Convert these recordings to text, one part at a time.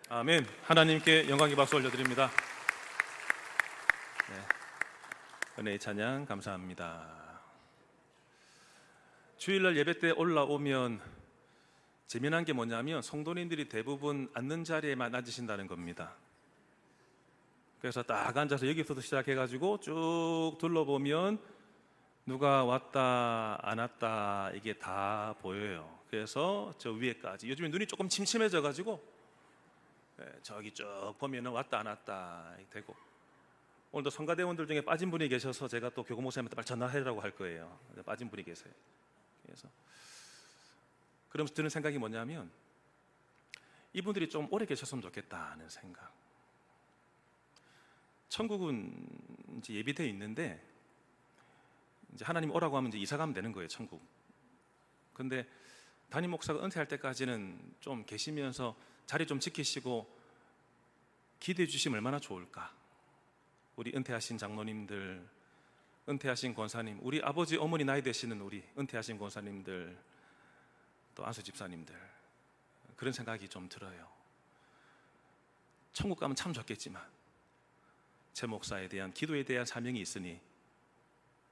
아멘. 하나님께 영광의 박수 올려드립니다. 네. 은혜의 찬양 감사합니다. 주일날 예배 때 올라오면 재미난 게 뭐냐면 성도님들이 대부분 앉는 자리에만 앉으신다는 겁니다. 그래서 딱 앉아서 여기서부터 시작해가지고 쭉 둘러보면 누가 왔다 안 왔다 이게 다 보여요. 그래서 저 위에까지 요즘에 눈이 조금 침침해져가지고 저기 쭉 보면은 왔다 안 왔다 되고, 오늘도 성가대원들 중에 빠진 분이 계셔서 제가 또 교구 목사님한테 빨리 전화하라고 할 거예요. 빠진 분이 계세요. 그래서 그러면서 드는 생각이 뭐냐면 이분들이 좀 오래 계셨으면 좋겠다는 생각. 천국은 이제 예비되어 있는데 이제 하나님 오라고 하면 이제 이사 가면 되는 거예요, 천국. 근데 담임 목사가 은퇴할 때까지는 좀 계시면서 자리 좀 지키시고 기대해 주시면 얼마나 좋을까. 우리 은퇴하신 장로님들, 은퇴하신 권사님, 우리 아버지 어머니 나이 되시는 우리 은퇴하신 권사님들, 또 안수 집사님들, 그런 생각이 좀 들어요. 천국 가면 참 좋겠지만 제 목사에 대한 기도에 대한 사명이 있으니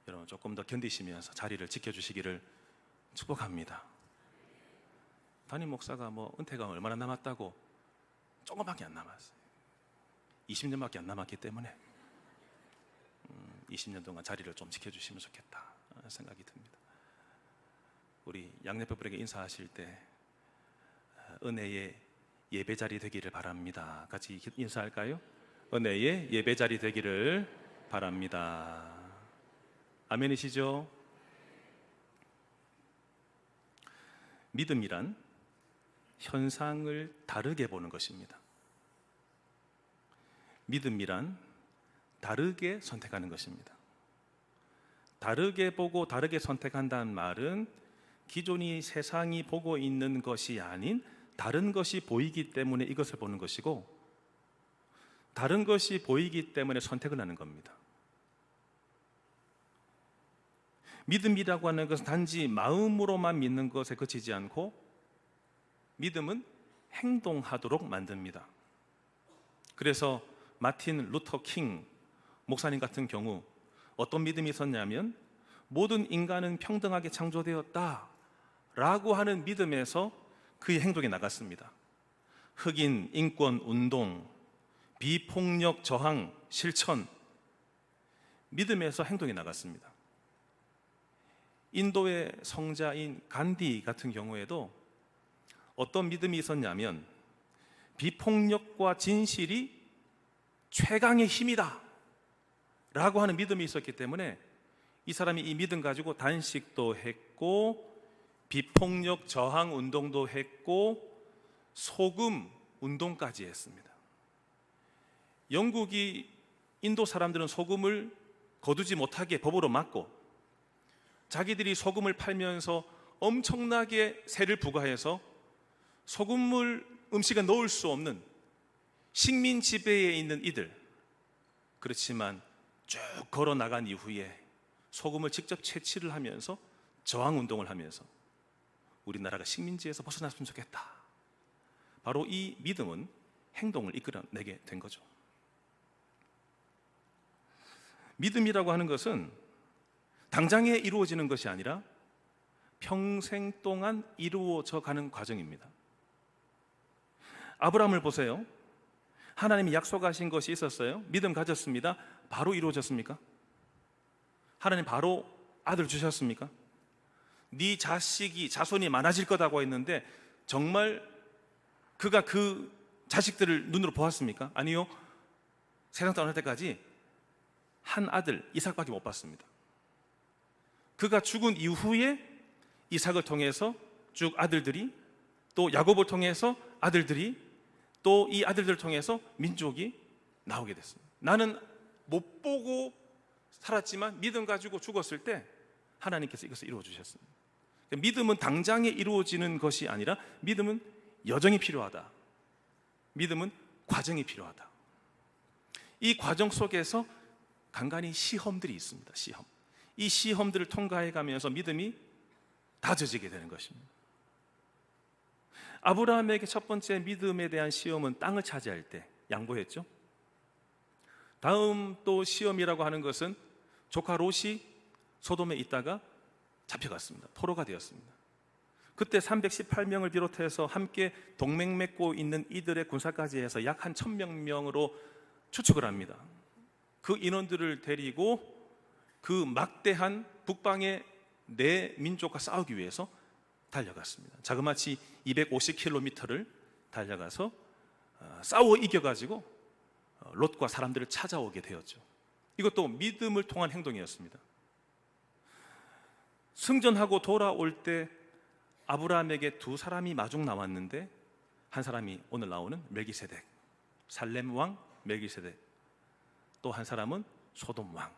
여러분 조금 더 견디시면서 자리를 지켜주시기를 축복합니다. 담임 목사가 뭐 은퇴가 얼마나 남았다고, 조금밖에 안 남았어요. 20년밖에 안 남았기 때문에 20년 동안 자리를 좀 지켜주시면 좋겠다 생각이 듭니다. 우리 양옆분에게 인사하실 때 은혜의 예배자리 되기를 바랍니다. 같이 인사할까요? 은혜의 예배자리 되기를 바랍니다. 아멘이시죠? 믿음이란 현상을 다르게 보는 것입니다. 믿음이란 다르게 선택하는 것입니다. 다르게 보고 다르게 선택한다는 말은 기존이 세상이 보고 있는 것이 아닌 다른 것이 보이기 때문에 이것을 보는 것이고, 다른 것이 보이기 때문에 선택을 하는 겁니다. 믿음이라고 하는 것은 단지 마음으로만 믿는 것에 그치지 않고 믿음은 행동하도록 만듭니다. 그래서 마틴 루터 킹 목사님 같은 경우 어떤 믿음이 있었냐면 모든 인간은 평등하게 창조되었다 라고 하는 믿음에서 그의 행동에 나갔습니다. 흑인 인권 운동, 비폭력 저항 실천, 믿음에서 행동에 나갔습니다. 인도의 성자인 간디 같은 경우에도 어떤 믿음이 있었냐면 비폭력과 진실이 최강의 힘이다 라고 하는 믿음이 있었기 때문에 이 사람이 이 믿음 가지고 단식도 했고 비폭력 저항 운동도 했고 소금 운동까지 했습니다. 영국이 인도 사람들은 소금을 거두지 못하게 법으로 막고 자기들이 소금을 팔면서 엄청나게 세를 부과해서 소금물 음식에 넣을 수 없는 식민 지배에 있는 이들, 그렇지만 쭉 걸어 나간 이후에 소금을 직접 채취를 하면서 저항운동을 하면서 우리나라가 식민지에서 벗어났으면 좋겠다. 바로 이 믿음은 행동을 이끌어내게 된 거죠. 믿음이라고 하는 것은 당장에 이루어지는 것이 아니라 평생 동안 이루어져 가는 과정입니다. 아브라함을 보세요. 하나님이 약속하신 것이 있었어요. 믿음 가졌습니다. 바로 이루어졌습니까? 하나님 바로 아들 주셨습니까? 네 자손이 많아질 거다고 했는데 정말 그가 그 자식들을 눈으로 보았습니까? 아니요. 세상 떠날 때까지 한 아들 이삭밖에 못 봤습니다. 그가 죽은 이후에 이삭을 통해서 쭉 아들들이, 또 야곱을 통해서 아들들이, 또 이 아들들을 통해서 민족이 나오게 됐습니다. 나는 못 보고 살았지만 믿음 가지고 죽었을 때 하나님께서 이것을 이루어 주셨습니다. 믿음은 당장에 이루어지는 것이 아니라 믿음은 여정이 필요하다. 믿음은 과정이 필요하다. 이 과정 속에서 간간히 시험들이 있습니다. 시험. 이 시험들을 통과해 가면서 믿음이 다져지게 되는 것입니다. 아브라함에게 첫 번째 믿음에 대한 시험은 땅을 차지할 때 양보했죠. 다음 또 시험이라고 하는 것은 조카 롯이 소돔에 있다가 잡혀갔습니다. 포로가 되었습니다. 그때 318명을 비롯해서 함께 동맹 맺고 있는 이들의 군사까지 해서 약 한 1000명으로 추측을 합니다. 그 인원들을 데리고 그 막대한 북방의 네 민족과 싸우기 위해서 달려갔습니다. 자그마치 250km를 달려가서 싸워 이겨가지고 롯과 사람들을 찾아오게 되었죠. 이것도 믿음을 통한 행동이었습니다. 승전하고 돌아올 때 아브라함에게 두 사람이 마중 나왔는데, 한 사람이 오늘 나오는 멜기세덱, 살렘 왕 멜기세덱, 또 한 사람은 소돔 왕,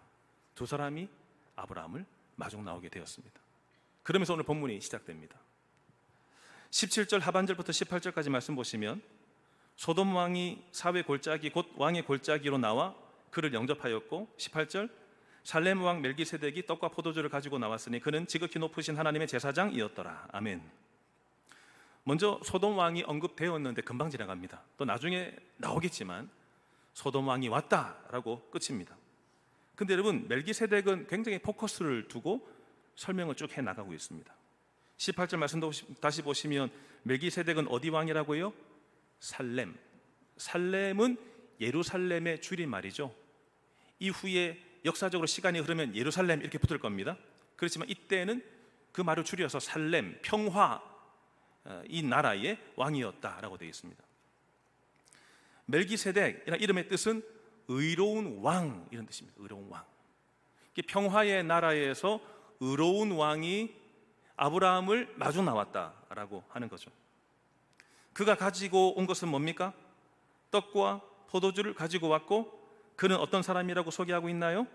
두 사람이 아브라함을 마중 나오게 되었습니다. 그러면서 오늘 본문이 시작됩니다. 17절 하반절부터 18절까지 말씀 보시면, 소돔 왕이 사회 골짜기 곧 왕의 골짜기로 나와 그를 영접하였고, 18절 살렘 왕 멜기세덱이 떡과 포도주를 가지고 나왔으니 그는 지극히 높으신 하나님의 제사장이었더라. 아멘. 먼저 소돔 왕이 언급되었는데 금방 지나갑니다. 또 나중에 나오겠지만 소돔 왕이 왔다라고 끝입니다. 근데 여러분, 멜기세덱은 굉장히 포커스를 두고 설명을 쭉 해나가고 있습니다. 18절 말씀 다시 보시면 멜기세덱은 어디 왕이라고요? 살렘. 살렘은 예루살렘의 줄임말이죠. 이후에 역사적으로 시간이 흐르면 예루살렘 이렇게 붙을 겁니다. 그렇지만 이때는 그 말을 줄여서 살렘, 평화, 이 나라의 왕이었다라고 되어 있습니다. 멜기세덱이라는 이름의 뜻은 의로운 왕, 이런 뜻입니다. 의로운 왕. 평화의 나라에서 의로운 왕이 아브라함을 마주 나왔다라고 하는 거죠. 그가 가지고 온 것은 뭡니까? 떡과 포도주를 가지고 왔고, 그는 어떤 사람이라고 소개하고 있나요?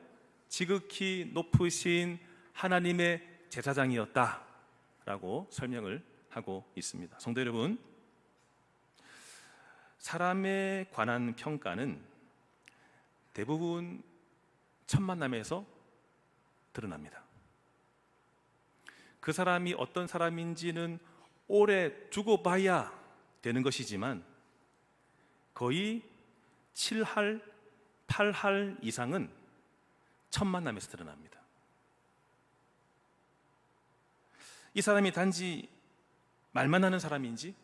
지극히 높으신 하나님의 제사장이었다라고 설명을 하고 있습니다. 성도 여러분, 사람에 관한 평가는 대부분 첫 만남에서 드러납니다. 그 사람이 어떤 사람인지는 오래 두고 봐야 되는 것이지만 거의 7할, 8할 이상은 첫 만남에서 드러납니다. 이 사람이 단지 말만 하는 사람인지,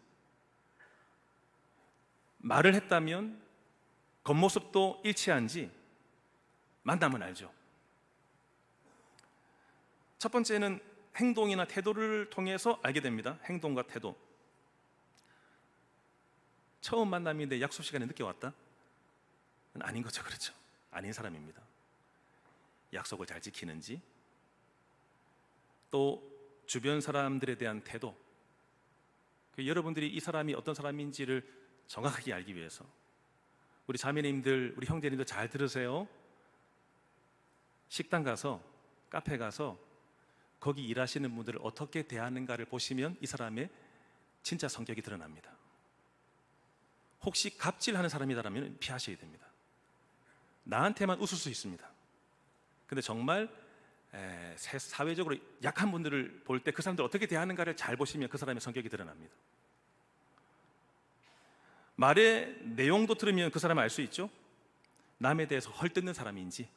말을 했다면 겉모습도 일치한지 만나면 알죠. 첫 번째는 행동이나 태도를 통해서 알게 됩니다. 행동과 태도. 처음 만남인데 약속 시간에 늦게 왔다? 아닌 거죠. 그렇죠? 아닌 사람입니다. 약속을 잘 지키는지, 또 주변 사람들에 대한 태도, 여러분들이 이 사람이 어떤 사람인지를 정확하게 알기 위해서, 우리 자매님들, 우리 형제님들 잘 들으세요. 식당 가서, 카페 가서 거기 일하시는 분들을 어떻게 대하는가를 보시면 이 사람의 진짜 성격이 드러납니다. 혹시 갑질하는 사람이라면 피하셔야 됩니다. 나한테만 웃을 수 있습니다. 근데 정말 사회적으로 약한 분들을 볼 때 그 사람들 어떻게 대하는가를 잘 보시면 그 사람의 성격이 드러납니다. 말의 내용도 들으면 그 사람을 알 수 있죠. 남에 대해서 헐뜯는 사람인지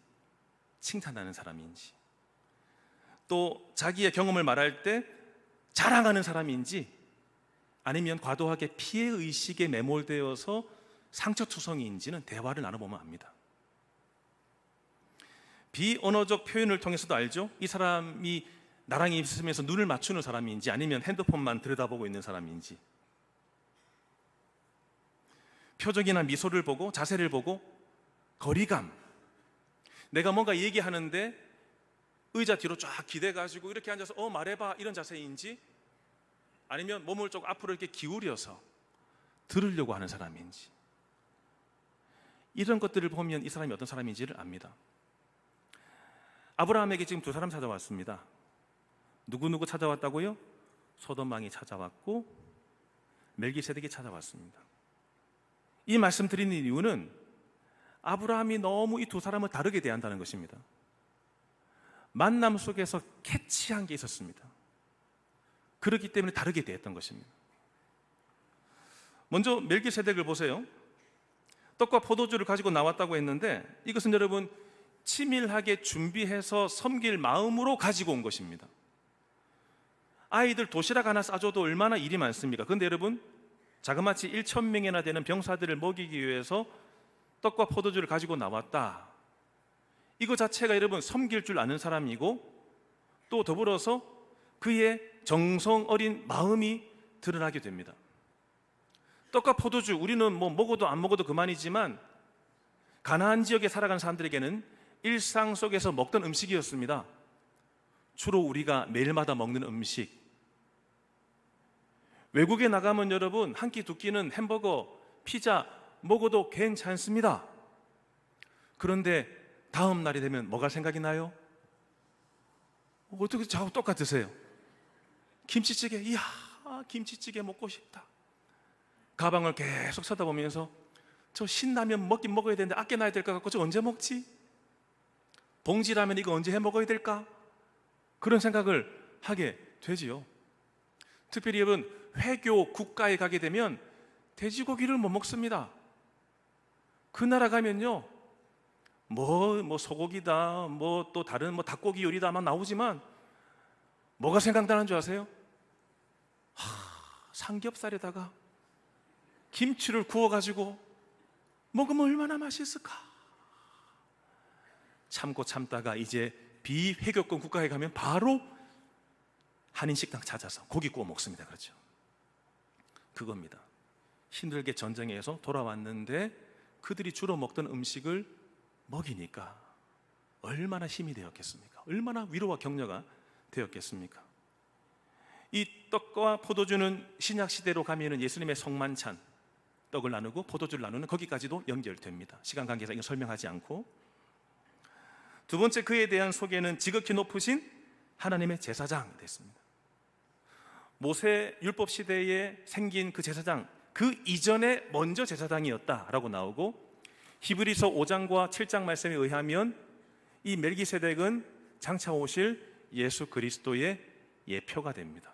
칭찬하는 사람인지, 또 자기의 경험을 말할 때 자랑하는 사람인지, 아니면 과도하게 피해의식에 매몰되어서 상처투성이인지는 대화를 나눠보면 압니다. 비언어적 표현을 통해서도 알죠. 이 사람이 나랑 있으면서 눈을 맞추는 사람인지, 아니면 핸드폰만 들여다보고 있는 사람인지, 표정이나 미소를 보고, 자세를 보고, 거리감, 내가 뭔가 얘기하는데 의자 뒤로 쫙 기대가지고 이렇게 앉아서 말해봐 이런 자세인지, 아니면 몸을 좀 앞으로 이렇게 기울여서 들으려고 하는 사람인지, 이런 것들을 보면 이 사람이 어떤 사람인지를 압니다. 아브라함에게 지금 두 사람 찾아왔습니다. 누구 찾아왔다고요? 소돔 왕이 찾아왔고 멜기세덱이 찾아왔습니다. 이 말씀 드리는 이유는 아브라함이 너무 이 두 사람을 다르게 대한다는 것입니다. 만남 속에서 캐치한 게 있었습니다. 그렇기 때문에 다르게 대했던 것입니다. 먼저 멜기세덱을 보세요. 떡과 포도주를 가지고 나왔다고 했는데 이것은 여러분 치밀하게 준비해서 섬길 마음으로 가지고 온 것입니다. 아이들 도시락 하나 싸줘도 얼마나 일이 많습니까? 그런데 여러분 자그마치 1,000명이나 되는 병사들을 먹이기 위해서 떡과 포도주를 가지고 나왔다. 이거 자체가 여러분 섬길 줄 아는 사람이고 또 더불어서 그의 정성 어린 마음이 드러나게 됩니다. 떡과 포도주, 우리는 뭐 먹어도 안 먹어도 그만이지만 가나안 지역에 살아가는 사람들에게는 일상 속에서 먹던 음식이었습니다. 주로 우리가 매일마다 먹는 음식. 외국에 나가면 여러분 한 끼 두 끼는 햄버거, 피자 먹어도 괜찮습니다. 그런데 다음 날이 되면 뭐가 생각이 나요? 어떻게 저하고 똑같으세요? 김치찌개, 이야 김치찌개 먹고 싶다. 가방을 계속 쳐다보면서 저 신라면 먹긴 먹어야 되는데 아껴놔야 될 것 같고 저 언제 먹지? 봉지라면 이거 언제 해 먹어야 될까? 그런 생각을 하게 되지요. 특별히 여러분 회교 국가에 가게 되면 돼지고기를 못 먹습니다. 그 나라 가면요 뭐 소고기다 뭐 또 다른 뭐 닭고기 요리다만 나오지만 뭐가 생각나는 줄 아세요? 삼겹살에다가 김치를 구워가지고 먹으면 얼마나 맛있을까? 참고 참다가 이제 비회교권 국가에 가면 바로 한인식당 찾아서 고기 구워 먹습니다. 그렇죠? 그겁니다. 힘들게 전쟁에서 돌아왔는데 그들이 주로 먹던 음식을 먹이니까 얼마나 힘이 되었겠습니까? 얼마나 위로와 격려가 되었겠습니까? 이 떡과 포도주는 신약 시대로 가면은 예수님의 성만찬, 떡을 나누고 포도주를 나누는 거기까지도 연결됩니다. 시간 관계상 이거 설명하지 않고. 두 번째 그에 대한 소개는 지극히 높으신 하나님의 제사장 됐습니다. 모세 율법 시대에 생긴 그 제사장, 그 이전에 먼저 제사장이었다라고 나오고 히브리서 5장과 7장 말씀에 의하면 이 멜기세덱은 장차 오실 예수 그리스도의 예표가 됩니다.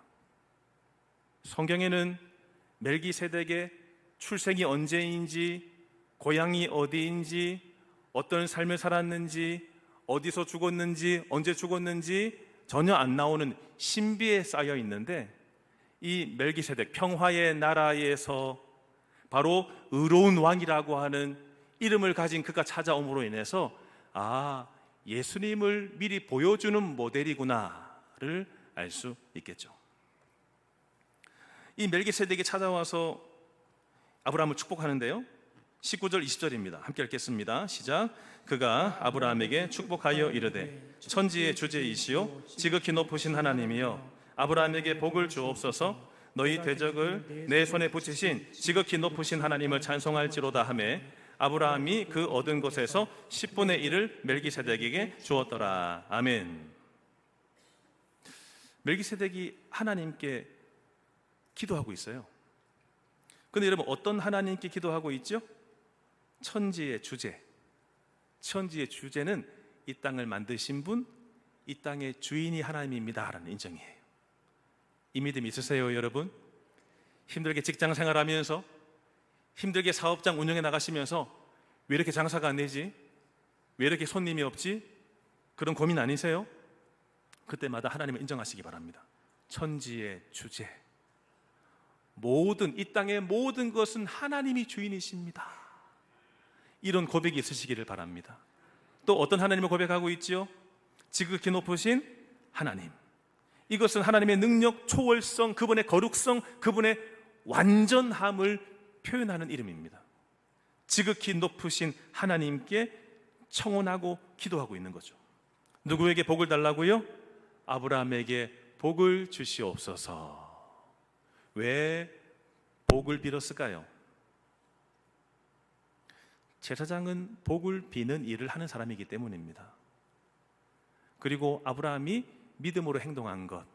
성경에는 멜기세덱의 출생이 언제인지, 고향이 어디인지, 어떤 삶을 살았는지, 어디서 죽었는지, 언제 죽었는지 전혀 안 나오는 신비에 쌓여 있는데 이 멜기세덱 평화의 나라에서 바로 의로운 왕이라고 하는 이름을 가진 그가 찾아옴으로 인해서 예수님을 미리 보여주는 모델이구나를 알 수 있겠죠. 이 멜기세덱이 찾아와서 아브라함을 축복하는데요 19절 20절입니다 함께 읽겠습니다. 시작. 그가 아브라함에게 축복하여 이르되 천지의 주제이시오 지극히 높으신 하나님이여 아브라함에게 복을 주옵소서. 너희 대적을 내 손에 붙이신 지극히 높으신 하나님을 찬송할지로다 하매 아브라함이 그 얻은 것에서 10분의 1을 멜기세덱에게 주었더라. 아멘. 멜기세덱이 하나님께 기도하고 있어요. 그런데 여러분 어떤 하나님께 기도하고 있죠? 천지의 주제. 천지의 주제는 이 땅을 만드신 분, 이 땅의 주인이 하나님입니다 라는 인정이에요. 이 믿음 있으세요 여러분? 힘들게 직장 생활하면서 힘들게 사업장 운영해 나가시면서 왜 이렇게 장사가 안 되지? 왜 이렇게 손님이 없지? 그런 고민 아니세요? 그때마다 하나님을 인정하시기 바랍니다. 천지의 주제, 모든 이 땅의 모든 것은 하나님이 주인이십니다. 이런 고백이 있으시기를 바랍니다. 또 어떤 하나님을 고백하고 있지요? 지극히 높으신 하나님. 이것은 하나님의 능력, 초월성, 그분의 거룩성, 그분의 완전함을 표현하는 이름입니다. 지극히 높으신 하나님께 청혼하고 기도하고 있는 거죠. 누구에게 복을 달라고요? 아브라함에게 복을 주시옵소서. 왜 복을 빌었을까요? 제사장은 복을 비는 일을 하는 사람이기 때문입니다. 그리고 아브라함이 믿음으로 행동한 것,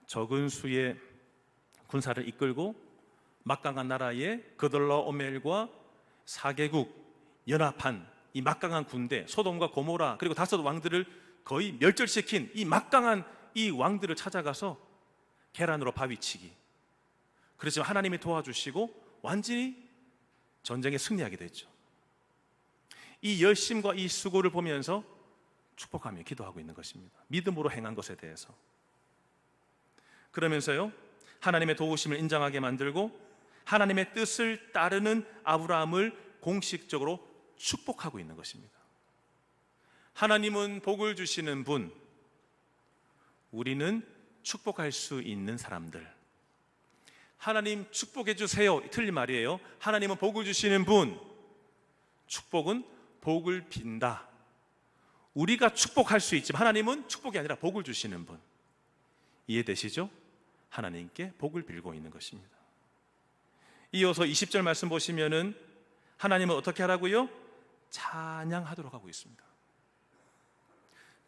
적은 수의 군사를 이끌고 막강한 나라의 그돌라오멜과 4개국 연합한 이 막강한 군대, 소돔과 고모라 그리고 5 왕들을 거의 멸절시킨 이 막강한 이 왕들을 찾아가서 계란으로 바위치기. 그렇지만 하나님이 도와주시고 완전히 전쟁에 승리하게 됐죠. 이 열심과 이 수고를 보면서 축복하며 기도하고 있는 것입니다. 믿음으로 행한 것에 대해서. 그러면서요, 하나님의 도우심을 인정하게 만들고 하나님의 뜻을 따르는 아브라함을 공식적으로 축복하고 있는 것입니다. 하나님은 복을 주시는 분, 우리는 축복할 수 있는 사람들. 하나님 축복해 주세요, 틀린 말이에요. 하나님은 복을 주시는 분, 축복은 복을 빈다. 우리가 축복할 수 있지만 하나님은 축복이 아니라 복을 주시는 분. 이해되시죠? 하나님께 복을 빌고 있는 것입니다. 이어서 20절 말씀 보시면은 하나님은 어떻게 하라고요? 찬양하도록 하고 있습니다.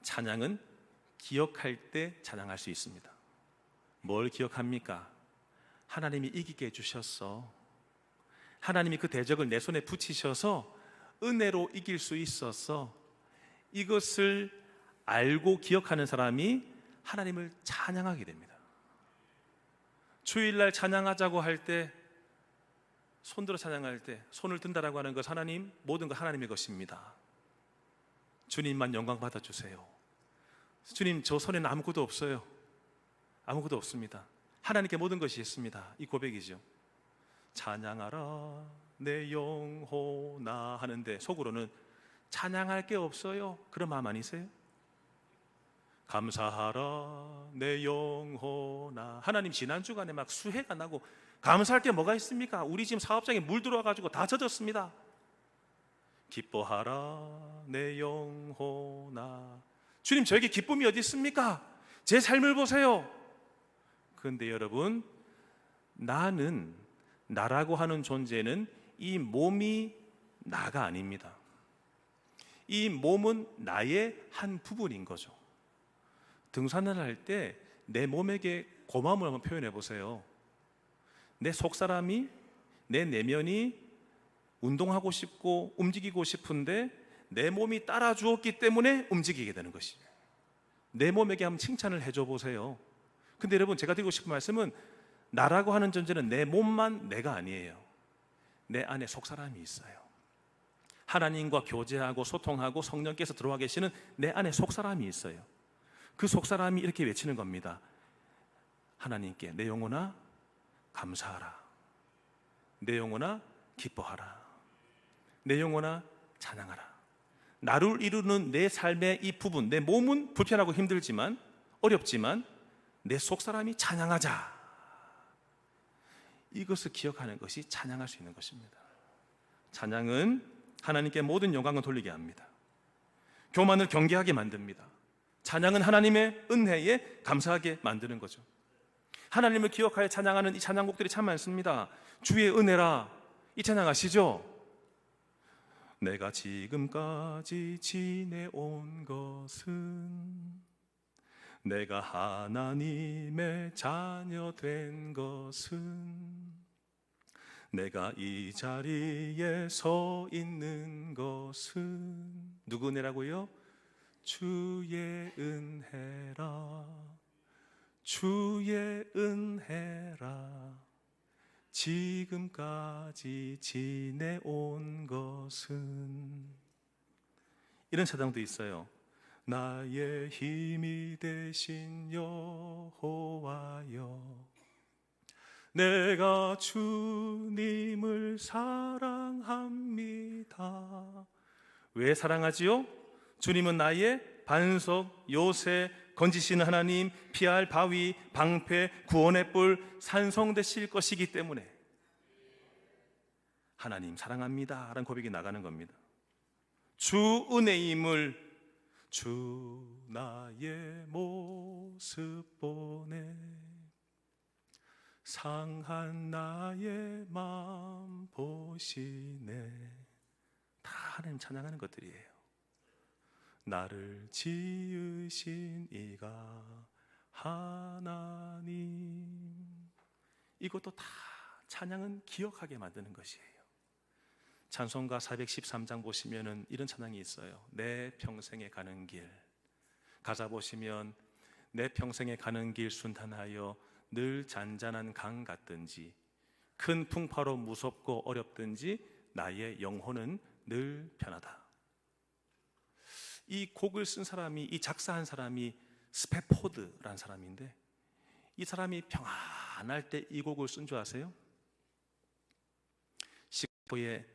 찬양은 기억할 때 찬양할 수 있습니다. 뭘 기억합니까? 하나님이 이기게 해주셨어. 하나님이 그 대적을 내 손에 붙이셔서 은혜로 이길 수 있었어. 이것을 알고 기억하는 사람이 하나님을 찬양하게 됩니다. 주일날 찬양하자고 할 때, 손들어 찬양할 때 손을 든다라고 하는 것, 하나님, 모든 것 하나님의 것입니다. 주님만 영광 받아주세요. 주님, 저 손에는 아무것도 없어요. 아무것도 없습니다. 하나님께 모든 것이 있습니다. 이 고백이죠. 찬양하라 내 영혼아 하는데 속으로는 찬양할 게 없어요. 그런 마음 아니세요? 감사하라 내 영혼아. 하나님, 지난주간에 막 수해가 나고 감사할 게 뭐가 있습니까? 우리 지금 사업장에 물 들어와가지고 다 젖었습니다. 기뻐하라 내 영혼아. 주님, 저에게 기쁨이 어디 있습니까? 제 삶을 보세요. 그런데 여러분, 나라고 하는 존재는 이 몸이 나가 아닙니다. 이 몸은 나의 한 부분인 거죠. 등산을 할 때 내 몸에게 고마움을 한번 표현해 보세요. 내 속사람이, 내 내면이 운동하고 싶고 움직이고 싶은데 내 몸이 따라 주었기 때문에 움직이게 되는 것이에요. 내 몸에게 한번 칭찬을 해줘 보세요. 근데 여러분, 제가 드리고 싶은 말씀은 나라고 하는 존재는 내 몸만 내가 아니에요. 내 안에 속사람이 있어요. 하나님과 교제하고 소통하고 성령께서 들어와 계시는 내 안에 속사람이 있어요. 그 속사람이 이렇게 외치는 겁니다. 하나님께 내 영혼아 감사하라. 내 영혼아 기뻐하라. 내 영혼아 찬양하라. 나를 이루는 내 삶의 이 부분, 내 몸은 불편하고 힘들지만, 어렵지만 내 속사람이 찬양하자. 이것을 기억하는 것이 찬양할 수 있는 것입니다. 찬양은 하나님께 모든 영광을 돌리게 합니다. 교만을 경계하게 만듭니다. 찬양은 하나님의 은혜에 감사하게 만드는 거죠. 하나님을 기억하여 찬양하는 이 찬양곡들이 참 많습니다. 주의 은혜라, 이 찬양 아시죠? 내가 지금까지 지내온 것은 내가 하나님의 자녀 된 것은 내가 이 자리에 서 있는 것은 누구 은혜라고요? 주의 은혜라. 주의 은혜라. 지금까지 지내온 것은. 이런 찬양도 있어요. 나의 힘이 되신 여호와여, 내가 주님을 사랑합니다. 왜 사랑하지요? 주님은 나의 반석, 요새, 건지시는 하나님, 피할 바위, 방패, 구원의 뿔, 산성 되실 것이기 때문에 하나님 사랑합니다 라는 고백이 나가는 겁니다. 주 은혜임을, 주 나의 모습 보네, 상한 나의 마음 보시네. 다 하나님 찬양하는 것들이에요. 나를 지으신 이가 하나님. 이것도 다 찬양은 기억하게 만드는 것이에요. 찬송가 413장 보시면은 이런 찬양이 있어요. 내 평생에 가는 길. 가사 보시면 내 평생에 가는 길 순탄하여 늘 잔잔한 강 같든지 큰 풍파로 무섭고 어렵든지 나의 영혼은 늘 편하다. 이 곡을 쓴 사람이, 이 작사한 사람이 스패포드라는 사람인데, 이 사람이 평안할 때 이 곡을 쓴 줄 아세요? 시카고에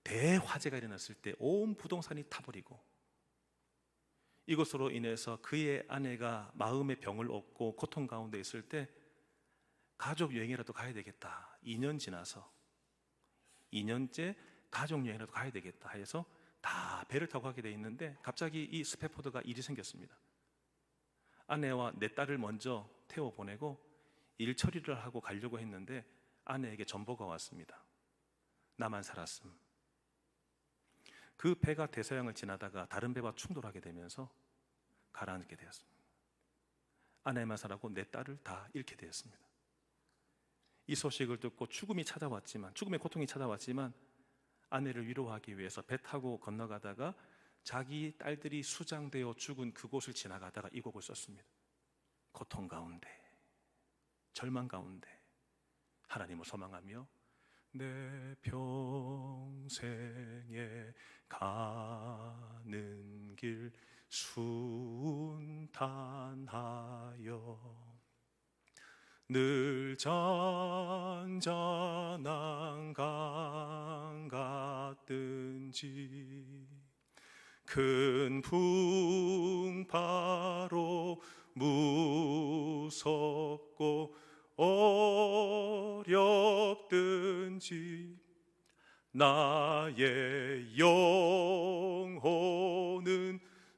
대화재가 일어났을 때 온 부동산이 타버리고, 이것으로 인해서 그의 아내가 마음의 병을 얻고 고통 가운데 있을 때 가족 여행이라도 가야 되겠다. 2년 지나서 2년째 가족 여행이라도 가야 되겠다 해서 다 배를 타고 가게 돼 있는데, 갑자기 이 스패포드가 일이 생겼습니다. 아내와 내 딸을 먼저 태워 보내고 일 처리를 하고 가려고 했는데 아내에게 전보가 왔습니다. 나만 살았음. 그 배가 대서양을 지나다가 다른 배와 충돌하게 되면서 가라앉게 되었습니다. 아내만 살았고 내 딸을 다 잃게 되었습니다. 이 소식을 듣고 죽음의 고통이 찾아왔지만 아내를 위로하기 위해서 배 타고 건너가다가 자기 딸들이 수장되어 죽은 그곳을 지나가다가 이 곡을 썼습니다. 고통 가운데, 절망 가운데 하나님을 소망하며 내 평생에 가는 길 순탄하여 늘 잔잔한 강 같든지 큰 풍파로 무섭고 어렵든지 나의 영혼은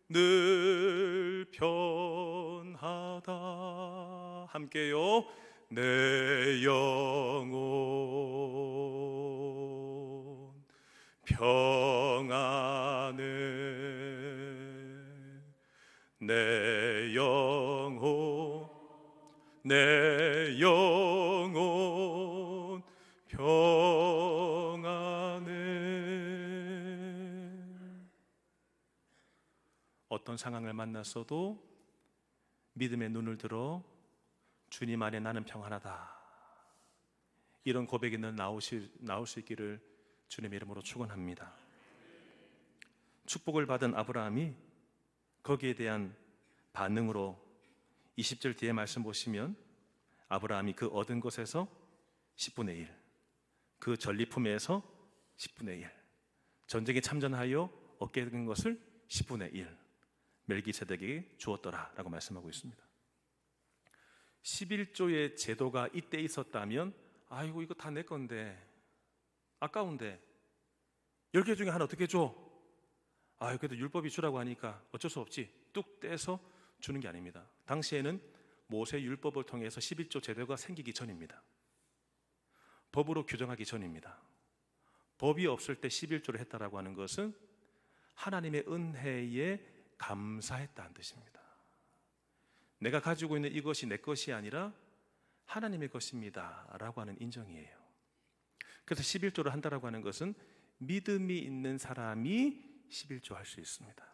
늘 편하다. 함께요. 내 영혼 평안해. 내 영혼 평안해. 어떤 상황을 만났어도 믿음의 눈을 들어 주님 안에 나는 평안하다, 이런 고백이 늘 나올 수 있기를 주님의 이름으로 축원합니다. 축복을 받은 아브라함이 거기에 대한 반응으로 20절 뒤에 말씀 보시면 아브라함이 그 얻은 것에서 10분의 1, 그 전리품에서 10분의 1, 전쟁에 참전하여 얻게 된 것을 10분의 1 멜기세덱에게 주었더라 라고 말씀하고 있습니다. 11조의 제도가 이때 있었다면 아이고 이거 다 내 건데 아까운데 10개 중에 하나 어떻게 줘? 아, 그래도 율법이 주라고 하니까 어쩔 수 없지, 뚝 떼서 주는 게 아닙니다. 당시에는 모세 율법을 통해서 11조 제도가 생기기 전입니다. 법으로 규정하기 전입니다. 법이 없을 때 11조를 했다라고 하는 것은 하나님의 은혜에 감사했다는 뜻입니다. 내가 가지고 있는 이것이 내 것이 아니라 하나님의 것입니다 라고 하는 인정이에요. 그래서 11조를 한다라고 하는 것은 믿음이 있는 사람이 11조 할 수 있습니다.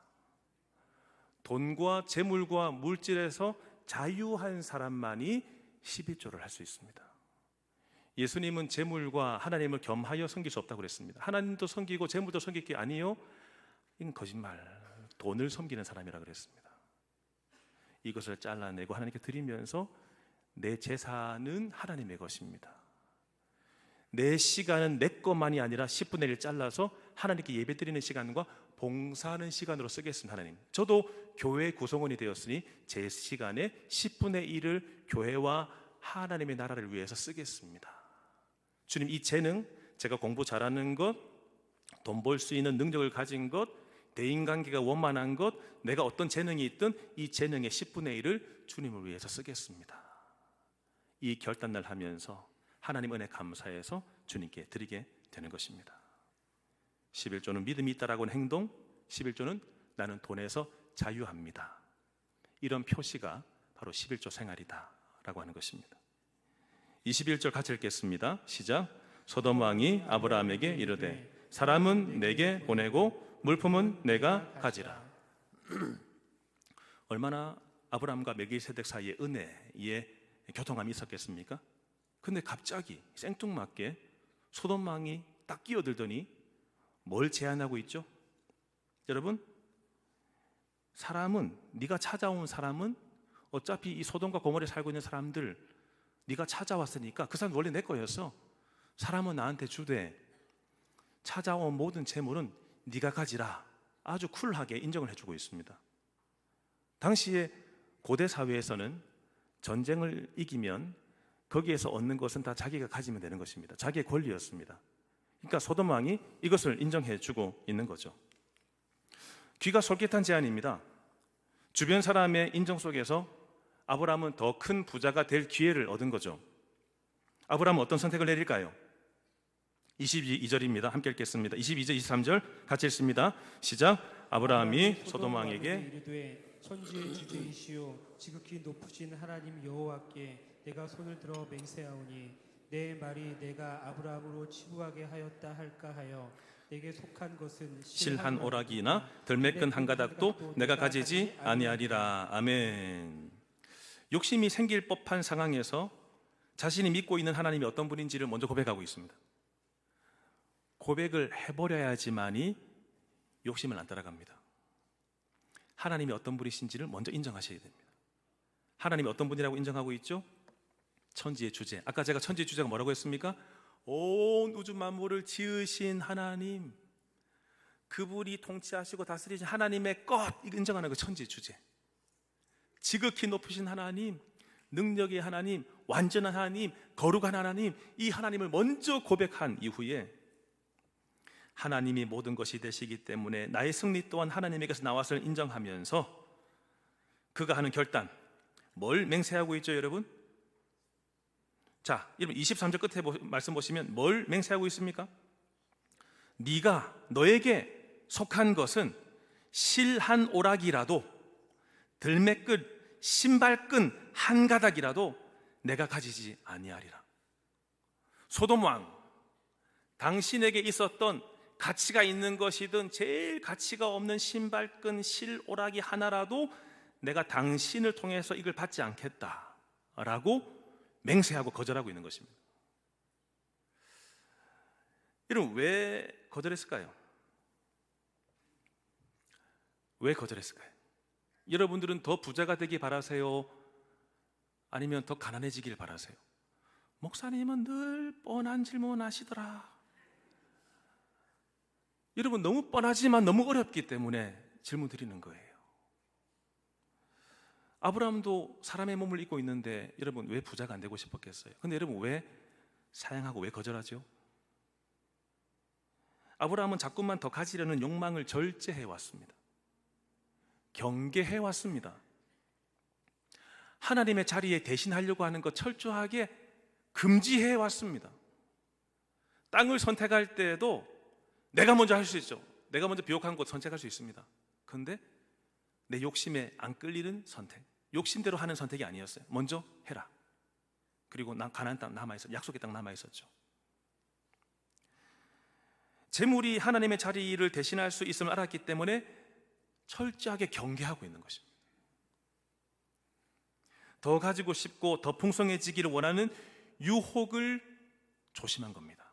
돈과 재물과 물질에서 자유한 사람만이 11조를 할 수 있습니다. 예수님은 재물과 하나님을 겸하여 섬길 수 없다고 그랬습니다. 하나님도 섬기고 재물도 섬길 게 아니요, 이건 거짓말, 돈을 섬기는 사람이라 그랬습니다. 이것을 잘라내고 하나님께 드리면서 내 재산은 하나님의 것입니다. 내 시간은 내 것만이 아니라 10분의 1 잘라서 하나님께 예배드리는 시간과 봉사하는 시간으로 쓰겠습니다. 하나님, 저도 교회 구성원이 되었으니 제 시간의 10분의 1을 교회와 하나님의 나라를 위해서 쓰겠습니다. 주님, 이 재능, 제가 공부 잘하는 것, 돈 벌 수 있는 능력을 가진 것, 대인관계가 원만한 것, 내가 어떤 재능이 있든 이 재능의 10분의 1을 주님을 위해서 쓰겠습니다. 이 결단을 하면서 하나님 은혜 감사해서 주님께 드리게 되는 것입니다. 11조는 믿음이 있다라고 하는 행동, 11조는 나는 돈에서 자유합니다, 이런 표시가 바로 11조 생활이다 라고 하는 것입니다. 21절 같이 읽겠습니다. 시작. 소돔 왕이 아브라함에게 이르되 사람은 내게 보내고 물품은 내가 가지라. 얼마나 아브라함과 멜기세덱 사이에 은혜의 교통함이 있었겠습니까? 근데 갑자기 생뚱맞게 소돔 왕이 딱 끼어들더니 뭘 제안하고 있죠? 여러분, 네가 찾아온 사람은 어차피 이 소돔과 고모라에 살고 있는 사람들, 네가 찾아왔으니까 그 사람 원래 내 거였어. 사람은 나한테 주되 찾아온 모든 재물은 네가 가지라. 아주 쿨하게 인정을 해주고 있습니다. 당시에 고대 사회에서는 전쟁을 이기면 거기에서 얻는 것은 다 자기가 가지면 되는 것입니다. 자기의 권리였습니다. 그러니까 소돔 왕이 이것을 인정해주고 있는 거죠. 귀가 솔깃한 제안입니다. 주변 사람의 인정 속에서 아브라함은 더 큰 부자가 될 기회를 얻은 거죠. 아브라함은 어떤 선택을 내릴까요? 22절입니다. 함께 읽겠습니다. 22절, 23절 같이 읽습니다. 시작. 아브라함이 소돔 왕에게 이르되 천지의 주제이시오 지극히 높으신 하나님 여호와께 내가 손을 들어 맹세하오니 내 말이 내가 아브라함으로 치부하게 하였다 할까 하여 내게 속한 것은 실한 오락이나 들매끈 한 가닥도 내가 가지지 아니하리라. 아멘. 욕심이 생길 법한 상황에서 자신이 믿고 있는 하나님이 어떤 분인지를 먼저 고백하고 있습니다. 고백을 해버려야지만이 욕심을 안 따라갑니다. 하나님이 어떤 분이신지를 먼저 인정하셔야 됩니다. 하나님이 어떤 분이라고 인정하고 있죠? 천지의 주제. 아까 제가 천지의 주제가 뭐라고 했습니까? 온 우주 만물을 지으신 하나님, 그분이 통치하시고 다스리신 하나님의 것, 이거 인정하는 거 천지의 주제. 지극히 높으신 하나님, 능력의 하나님, 완전한 하나님, 거룩한 하나님, 이 하나님을 먼저 고백한 이후에 하나님이 모든 것이 되시기 때문에 나의 승리 또한 하나님에게서 나왔음을 인정하면서 그가 하는 결단, 뭘 맹세하고 있죠, 여러분? 자, 여러분 23절 끝에 말씀 보시면 뭘 맹세하고 있습니까? 너에게 속한 것은 실한 오락이라도 들매끝 신발끈 한 가닥이라도 내가 가지지 아니하리라. 소돔 왕, 당신에게 있었던 가치가 있는 것이든 제일 가치가 없는 신발끈 실오락이 하나라도 내가 당신을 통해서 이걸 받지 않겠다라고 맹세하고 거절하고 있는 것입니다. 여러분, 왜 거절했을까요? 왜 거절했을까요? 여러분들은 더 부자가 되길 바라세요? 아니면 더 가난해지길 바라세요? 목사님은 늘 뻔한 질문 하시더라. 여러분, 너무 뻔하지만 너무 어렵기 때문에 질문 드리는 거예요. 아브라함도 사람의 몸을 입고 있는데 여러분 왜 부자가 안 되고 싶었겠어요? 근데 여러분 왜 사양하고 왜 거절하죠? 아브라함은 자꾸만 더 가지려는 욕망을 절제해 왔습니다. 경계해 왔습니다. 하나님의 자리에 대신하려고 하는 것 철저하게 금지해 왔습니다. 땅을 선택할 때에도 내가 먼저 할 수 있죠. 내가 먼저 비옥한 곳 선택할 수 있습니다. 그런데 내 욕심에 안 끌리는 선택, 욕심대로 하는 선택이 아니었어요. 먼저 해라. 그리고 가나안 땅 남아있었죠. 약속의 땅 남아있었죠. 재물이 하나님의 자리를 대신할 수 있음을 알았기 때문에 철저하게 경계하고 있는 것입니다. 더 가지고 싶고 더 풍성해지기를 원하는 유혹을 조심한 겁니다.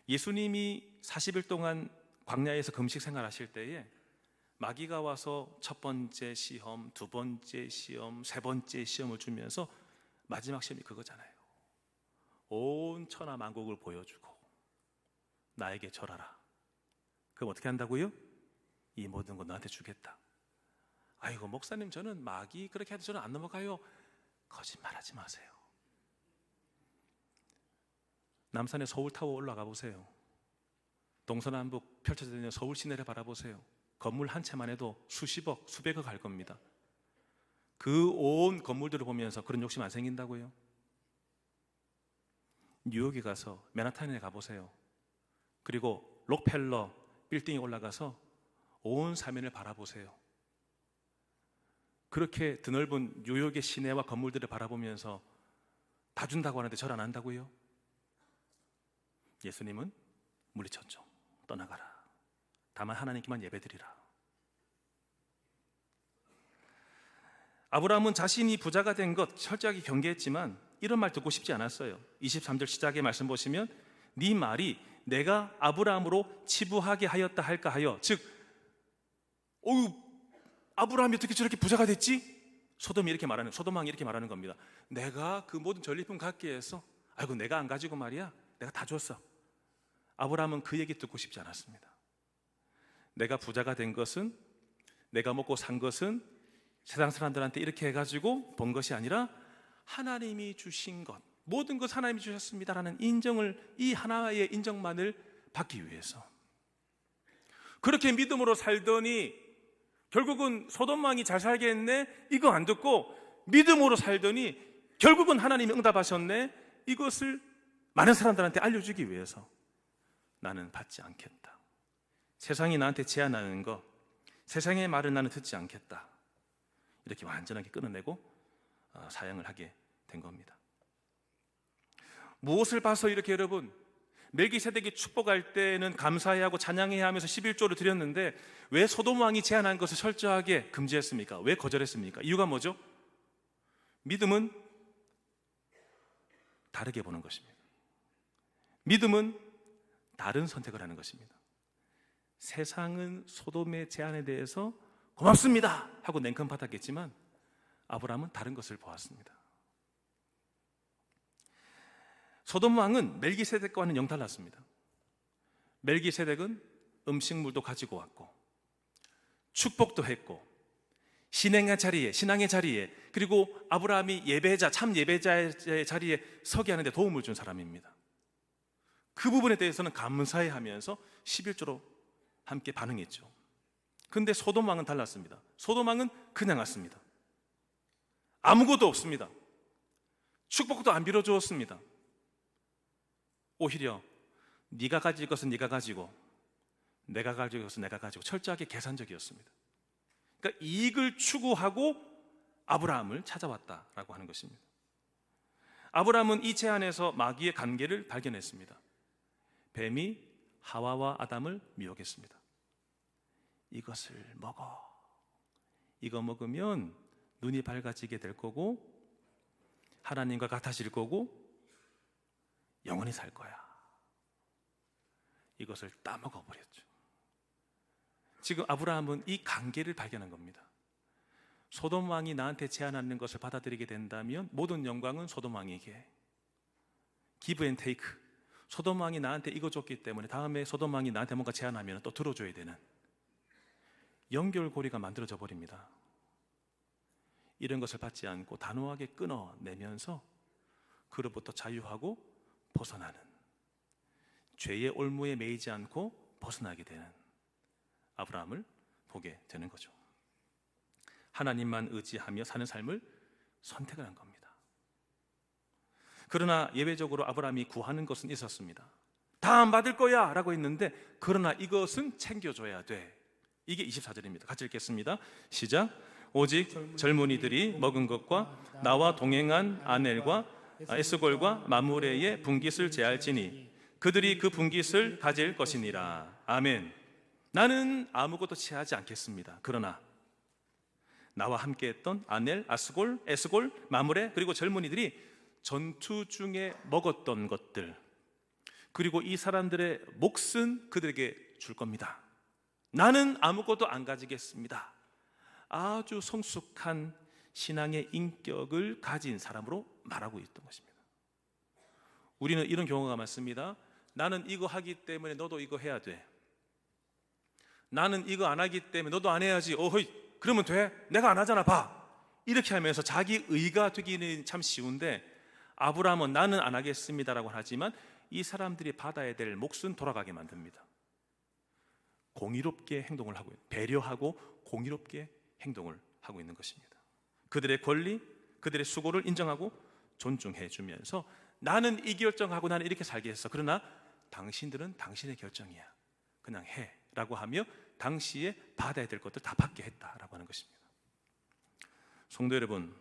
예수님이 40일 동안 광야에서 금식 생활하실 때에 마귀가 와서 첫 번째 시험, 두 번째 시험, 세 번째 시험을 주면서 마지막 시험이 그거잖아요. 온 천하 만국을 보여주고 나에게 절하라. 그럼 어떻게 한다고요? 이 모든 거 너한테 주겠다. 아이고 목사님, 저는 마귀 그렇게 해도 저는 안 넘어가요. 거짓말하지 마세요. 남산의 서울타워 올라가 보세요. 동서남북 펼쳐져 있는 서울 시내를 바라보세요. 건물 한 채만 해도 수십억, 수백억 할 겁니다. 그 온 건물들을 보면서 그런 욕심 안 생긴다고요? 뉴욕에 가서 맨하탄에 가보세요. 그리고 록펠러 빌딩에 올라가서 온 사면을 바라보세요. 그렇게 드넓은 뉴욕의 시내와 건물들을 바라보면서 다 준다고 하는데 절 안 한다고요? 예수님은 물리쳤죠. 떠나가라. 다만 하나님께만 예배드리라. 아브라함은 자신이 부자가 된 것 철저하게 경계했지만 이런 말 듣고 싶지 않았어요. 23절 시작의 말씀 보시면 네 말이 내가 아브라함으로 치부하게 하였다 할까 하여, 즉 아브라함이 어떻게 저렇게 부자가 됐지? 소돔왕이 이렇게 말하는 겁니다. 내가 그 모든 전리품 갖게 해서, 아이고 내가 안 가지고 말이야, 내가 다 줬어. 아브라함은 그 얘기 듣고 싶지 않았습니다. 내가 부자가 된 것은, 내가 먹고 산 것은 세상 사람들한테 이렇게 해가지고 본 것이 아니라 하나님이 주신 것, 모든 것 하나님이 주셨습니다라는 인정을, 이 하나의 인정만을 받기 위해서 그렇게 믿음으로 살더니 결국은 소돔왕이 잘 살게 했네, 이거 안 듣고 믿음으로 살더니 결국은 하나님이 응답하셨네, 이것을 많은 사람들한테 알려주기 위해서 나는 받지 않겠다, 세상이 나한테 제안하는 거, 세상의 말을 나는 듣지 않겠다, 이렇게 완전하게 끊어내고 사양을 하게 된 겁니다. 무엇을 봐서 이렇게, 여러분, 멜기세덱이 축복할 때는 감사해야 하고 찬양해야 하면서 11조를 드렸는데 왜 소돔왕이 제안한 것을 철저하게 금지했습니까? 왜 거절했습니까? 이유가 뭐죠? 믿음은 다르게 보는 것입니다. 믿음은 다른 선택을 하는 것입니다. 세상은 소돔의 제안에 대해서 고맙습니다 하고 냉큼 받았겠지만 아브라함은 다른 것을 보았습니다. 소돔 왕은 멜기세덱과는 영달랐습니다. 멜기세덱은 음식물도 가지고 왔고 축복도 했고 신앙의 자리에, 그리고 아브라함이 참 예배자의 자리에 서게 하는데 도움을 준 사람입니다. 그 부분에 대해서는 감사해 하면서 11조로 함께 반응했죠. 그런데 소돔 왕은 달랐습니다. 소돔 왕은 그냥 왔습니다. 아무것도 없습니다. 축복도 안 빌어주었습니다. 오히려 네가 가질 것은 네가 가지고, 내가 가질 것은 내가 가지고, 철저하게 계산적이었습니다. 그러니까 이익을 추구하고 아브라함을 찾아왔다라고 하는 것입니다. 아브라함은 이 제안에서 마귀의 관계를 발견했습니다. 뱀이 하와와 아담을 미혹했습니다. 이것을 먹어. 이거 먹으면 눈이 밝아지게 될 거고 하나님과 같아질 거고 영원히 살 거야. 이것을 따먹어 버렸죠. 지금 아브라함은 이 관계를 발견한 겁니다. 소돔 왕이 나한테 제안하는 것을 받아들이게 된다면 모든 영광은 소돔 왕에게. 기브 앤 테이크. 소돔 왕이 나한테 이거 줬기 때문에 다음에 소돔 왕이 나한테 뭔가 제안하면 또 들어줘야 되는 연결고리가 만들어져 버립니다. 이런 것을 받지 않고 단호하게 끊어내면서 그로부터 자유하고 벗어나는, 죄의 올무에 매이지 않고 벗어나게 되는 아브라함을 보게 되는 거죠. 하나님만 의지하며 사는 삶을 선택을 한 겁니다. 그러나 예외적으로 아브라함이 구하는 것은 있었습니다. 다 안 받을 거야 라고 했는데 그러나 이것은 챙겨줘야 돼. 이게 24절입니다. 같이 읽겠습니다. 시작. 오직 젊은이들이 먹은 것과 나와 동행한 아넬과 에스골과 마므레의 분깃을 제할지니 그들이 그 분깃을 가질 것이니라. 아멘. 나는 아무것도 취하지 않겠습니다. 그러나 나와 함께했던 아넬, 에스골, 마므레, 그리고 젊은이들이 전투 중에 먹었던 것들, 그리고 이 사람들의 몫은 그들에게 줄 겁니다. 나는 아무것도 안 가지겠습니다. 아주 성숙한 신앙의 인격을 가진 사람으로 말하고 있던 것입니다. 우리는 이런 경우가 많습니다. 나는 이거 하기 때문에 너도 이거 해야 돼. 나는 이거 안 하기 때문에 너도 안 해야지. 어허이, 그러면 돼? 내가 안 하잖아, 봐. 이렇게 하면서 자기 의가 되기는 참 쉬운데 아브라함은 나는 안 하겠습니다라고 하지만 이 사람들이 받아야 될 몫은 돌아가게 만듭니다. 공의롭게 행동을 하고, 배려하고 공의롭게 행동을 하고 있는 것입니다. 그들의 권리, 그들의 수고를 인정하고 존중해 주면서 나는 이 결정하고 나는 이렇게 살겠어. 그러나 당신들은 당신의 결정이야. 그냥 해 라고 하며 당시에 받아야 될 것들 다 받게 했다라고 하는 것입니다. 성도 여러분,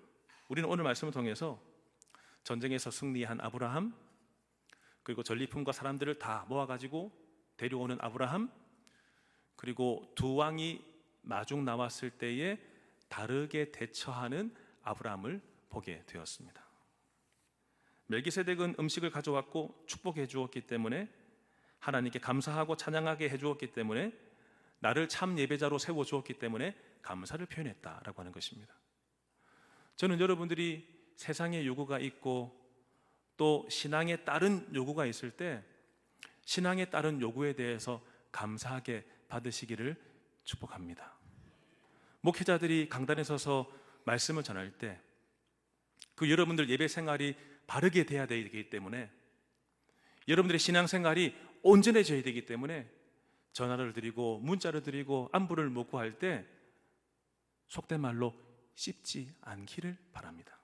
우리는 오늘 말씀을 통해서 전쟁에서 승리한 아브라함, 그리고 전리품과 사람들을 다 모아가지고 데려오는 아브라함, 그리고 두 왕이 마중 나왔을 때에 다르게 대처하는 아브라함을 보게 되었습니다. 멜기세덱은 음식을 가져왔고 축복해 주었기 때문에, 하나님께 감사하고 찬양하게 해 주었기 때문에, 나를 참 예배자로 세워 주었기 때문에 감사를 표현했다라고 하는 것입니다. 저는 여러분들이 세상의 요구가 있고 또 신앙에 따른 요구가 있을 때 신앙에 따른 요구에 대해서 감사하게 받으시기를 축복합니다. 목회자들이 강단에 서서 말씀을 전할 때 그 여러분들 예배 생활이 바르게 돼야 되기 때문에, 여러분들의 신앙 생활이 온전해져야 되기 때문에 전화를 드리고 문자를 드리고 안부를 묻고 할 때 속된 말로 씹지 않기를 바랍니다.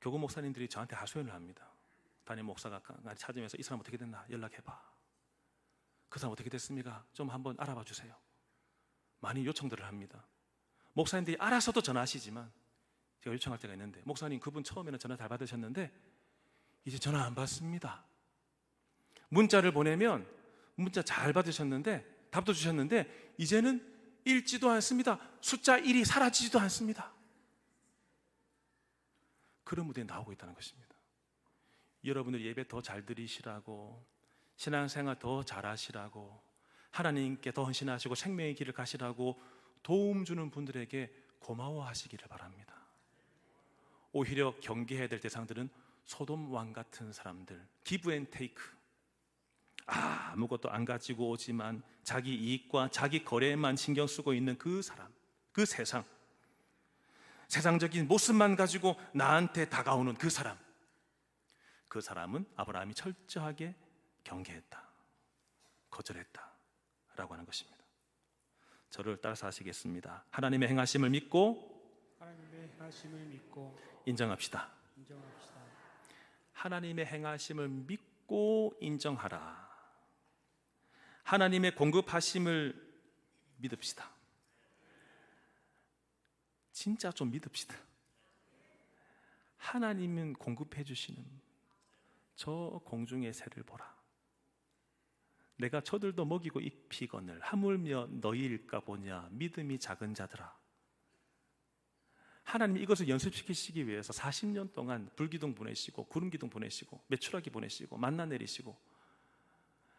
교구 목사님들이 저한테 하소연을 합니다. 담임 목사가 찾으면서 이 사람 어떻게 됐나 연락해봐. 그 사람 어떻게 됐습니까? 좀 한번 알아봐 주세요. 많이 요청들을 합니다. 목사님들이 알아서도 전화하시지만 제가 요청할 때가 있는데, 목사님 그분 처음에는 전화 잘 받으셨는데 이제 전화 안 받습니다. 문자를 보내면 문자 잘 받으셨는데 답도 주셨는데 이제는 읽지도 않습니다. 숫자 1이 사라지지도 않습니다. 그런 무대에 나오고 있다는 것입니다. 여러분들 예배 더 잘 드리시라고, 신앙생활 더 잘하시라고, 하나님께 더 헌신하시고 생명의 길을 가시라고 도움 주는 분들에게 고마워하시기를 바랍니다. 오히려 경계해야 될 대상들은 소돔 왕 같은 사람들, 기브 앤 테이크, 아무것도 안 가지고 오지만 자기 이익과 자기 거래에만 신경 쓰고 있는 그 사람, 그 세상, 세상적인 모습만 가지고 나한테 다가오는 그 사람, 그 사람은 아브라함이 철저하게 경계했다, 거절했다 라고 하는 것입니다. 저를 따라서 하시겠습니다. 하나님의 행하심을 믿고 인정합시다. 하나님의 행하심을 믿고 인정하라. 하나님의 공급하심을 믿읍시다. 진짜 좀 믿읍시다. 하나님은 공급해 주시는 저 공중의 새를 보라. 내가 저들도 먹이고 입히거늘 하물며 너희일까 보냐 믿음이 작은 자들아. 하나님 이것을 연습시키시기 위해서 40년 동안 불기둥 보내시고 구름기둥 보내시고 메추라기 보내시고 만나 내리시고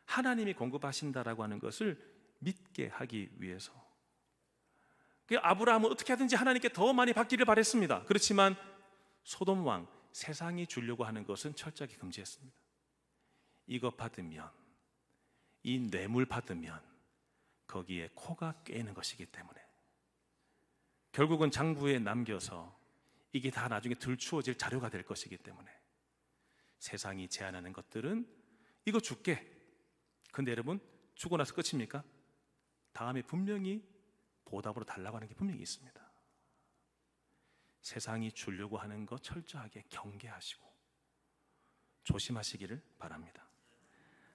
하나님이 공급하신다라고 하는 것을 믿게 하기 위해서. 아브라함은 어떻게 하든지 하나님께 더 많이 받기를 바랬습니다. 그렇지만 소돔 왕, 세상이 주려고 하는 것은 철저하게 금지했습니다. 이것 받으면, 이 뇌물 받으면 거기에 코가 꿰는 것이기 때문에 결국은 장부에 남겨서 이게 다 나중에 들추어질 자료가 될 것이기 때문에 세상이 제안하는 것들은 이거 줄게. 근데 여러분, 주고 나서 끝입니까? 다음에 분명히 보답으로 달라고 하는 게 분명히 있습니다. 세상이 주려고 하는 것 철저하게 경계하시고 조심하시기를 바랍니다.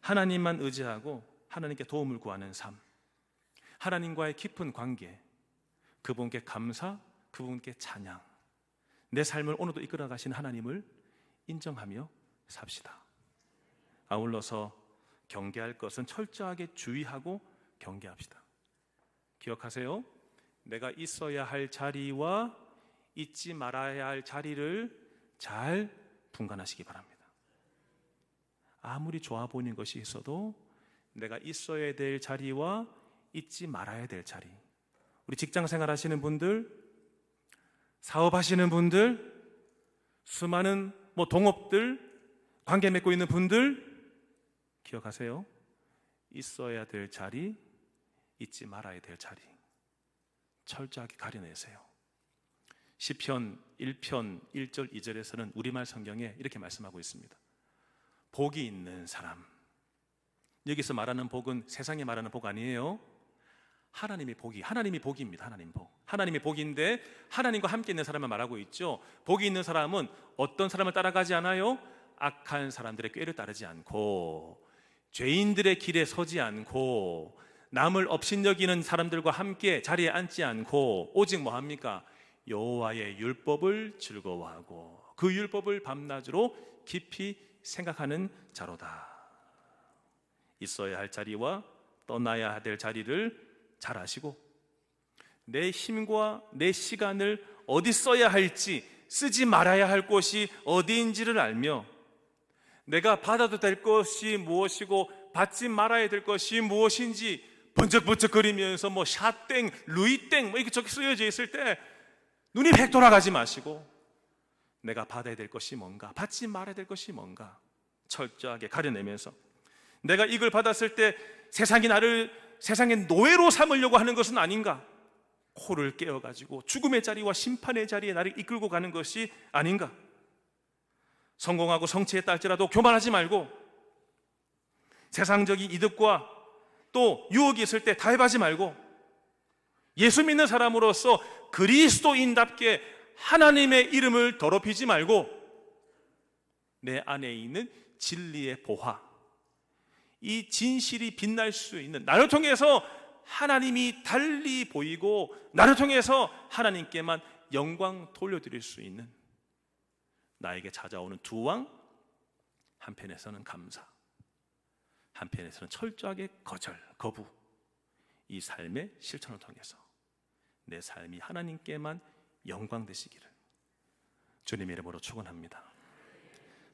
하나님만 의지하고 하나님께 도움을 구하는 삶, 하나님과의 깊은 관계, 그분께 감사, 그분께 찬양, 내 삶을 오늘도 이끌어 가신 하나님을 인정하며 삽시다. 아울러서 경계할 것은 철저하게 주의하고 경계합시다. 기억하세요. 내가 있어야 할 자리와 잊지 말아야 할 자리를 잘 분간하시기 바랍니다. 아무리 좋아 보이는 것이 있어도 내가 있어야 될 자리와 잊지 말아야 될 자리. 우리 직장 생활 하시는 분들, 사업하시는 분들, 수많은 동업들, 관계 맺고 있는 분들 기억하세요. 있어야 될 자리, 잊지 말아야 될 자리 철저하게 가려내세요. 시편 1편 1절 2절에서는 우리말 성경에 이렇게 말씀하고 있습니다. 복이 있는 사람. 여기서 말하는 복은 세상에 말하는 복 아니에요. 하나님이 복입니다. 하나님 복. 하나님이 복인데 하나님과 함께 있는 사람을 말하고 있죠. 복이 있는 사람은 어떤 사람을 따라가지 않아요? 악한 사람들의 꾀를 따르지 않고 죄인들의 길에 서지 않고 남을 업신여기는 사람들과 함께 자리에 앉지 않고 오직 뭐합니까? 여호와의 율법을 즐거워하고 그 율법을 밤낮으로 깊이 생각하는 자로다. 있어야 할 자리와 떠나야 될 자리를 잘 아시고 내 힘과 내 시간을 어디 써야 할지 쓰지 말아야 할 곳이 어디인지를 알며 내가 받아도 될 것이 무엇이고 받지 말아야 될 것이 무엇인지 번쩍번쩍거리면서 뭐 샤땡, 루이땡 뭐 이렇게 저기 쓰여져 있을 때 눈이 백 돌아가지 마시고 내가 받아야 될 것이 뭔가, 받지 말아야 될 것이 뭔가 철저하게 가려내면서 내가 이걸 받았을 때 세상이 나를 세상의 노예로 삼으려고 하는 것은 아닌가, 코를 깨어가지고 죽음의 자리와 심판의 자리에 나를 이끌고 가는 것이 아닌가. 성공하고 성취했다 할지라도 교만하지 말고 세상적인 이득과 또 유혹이 있을 때 타협하지 말고 예수 믿는 사람으로서 그리스도인답게 하나님의 이름을 더럽히지 말고 내 안에 있는 진리의 보화, 이 진실이 빛날 수 있는, 나를 통해서 하나님이 달리 보이고 나를 통해서 하나님께만 영광 돌려드릴 수 있는 나에게 찾아오는 두 왕, 한편에서는 감사, 한편에서는 철저하게 거절, 거부, 이 삶의 실천을 통해서 내 삶이 하나님께만 영광 되시기를 주님의 이름으로 축원합니다.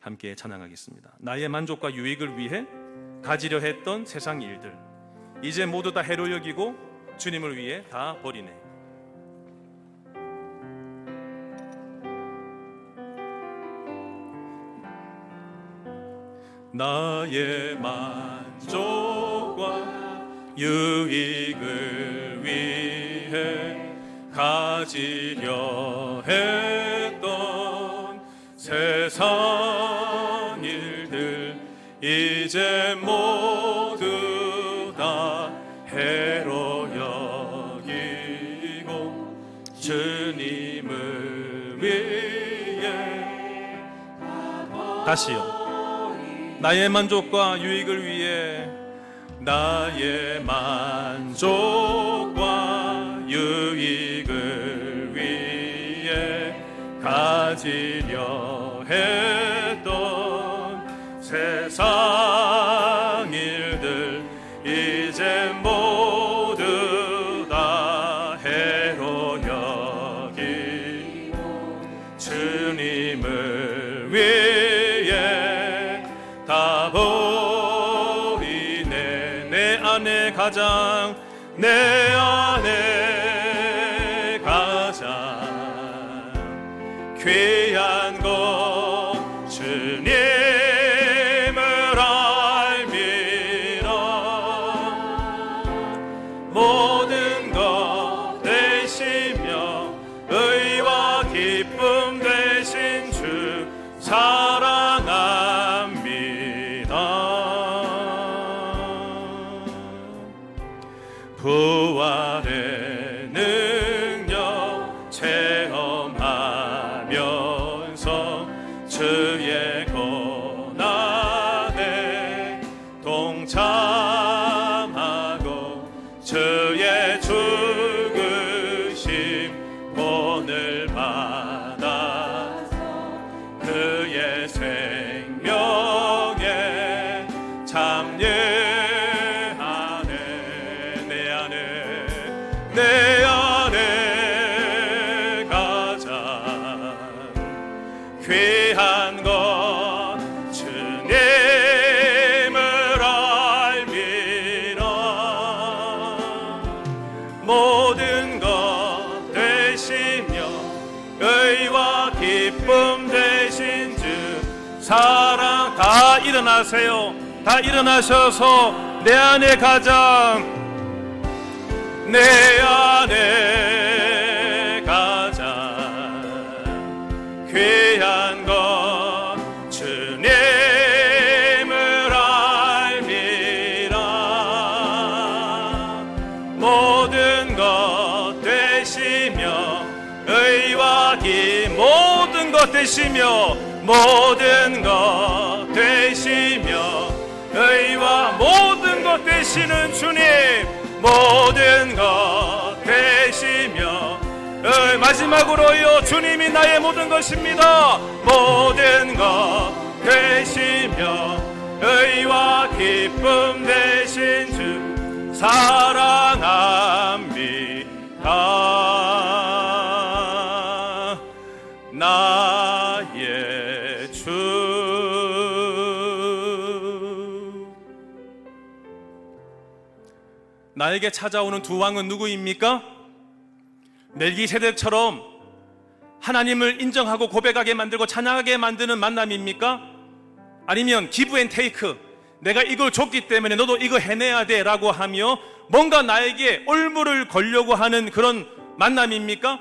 함께 찬양하겠습니다. 나의 만족과 유익을 위해 가지려 했던 세상 일들 이제 모두 다 해로 여기고 주님을 위해 다 버리네. 나의 만족과 유익을 위해 가지려 했던 세상 일들 이제 모두 다 해로 여기고 주님을 위해 다시요. 나의 만족과 유익을 위해 나의 만족과 유익을 위해 가지려 했던 세상 일들 이제 모두 다 해로 여기고 주님을 위해 다 버리네. 내 안에 가장 내 안에 가장 귀한 것 주님을 알미라. 모든 것 되시며 의와 기쁨 되신 주 사랑합니다. 부활의 능력 체험하면서 주의 고난에 동참하고 주의 죽으심 본을 받아서 그의 생명에 참여하네. 내 안에 가장 귀한 것 주님을 알미라. 모든 것 되시며 의와 기쁨 되신 주 사랑. 다 일어나세요. 다 일어나셔서 내 안에 가장 내 안에 가장 귀한 것 주님을 알미라. 모든 것 되시며 의와 기 모든 것 되시며 모든 것 되시며 의와 모든 것 되시는 주님, 모든 것 되시며 마지막으로요 주님이 나의 모든 것입니다. 모든 것 되시며 의와 기쁨 되신 주 사랑합니다. 나 나에게 찾아오는 두 왕은 누구입니까? 멜기세덱처럼 하나님을 인정하고 고백하게 만들고 찬양하게 만드는 만남입니까? 아니면 기브 앤 테이크, 내가 이걸 줬기 때문에 너도 이거 해내야 돼 라고 하며 뭔가 나에게 올무를 걸려고 하는 그런 만남입니까?